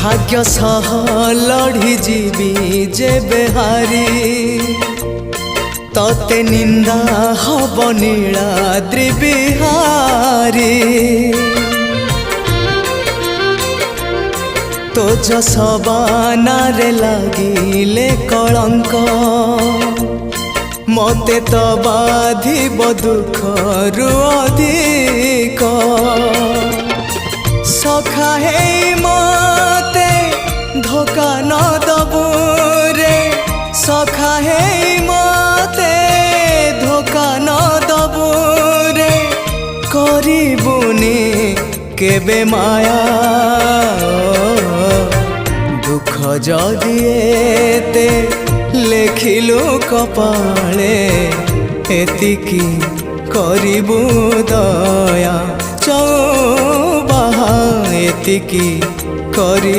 भाग्य सह लड़ी जीवी जेबे हारी तते निंदा हब नीलाद्रि बिहारी तो जसबानारे लागिले कलंक मते तो बाधिब दुखरु अधिक सखा हे मते धोखा न दबु रे सखा हे मते धोखा न दबु रे करिबुनी केबे माया दुख जदि एते लेखिलु कपाळे एतिकी करिबु दया चौबाहा एतिकी करि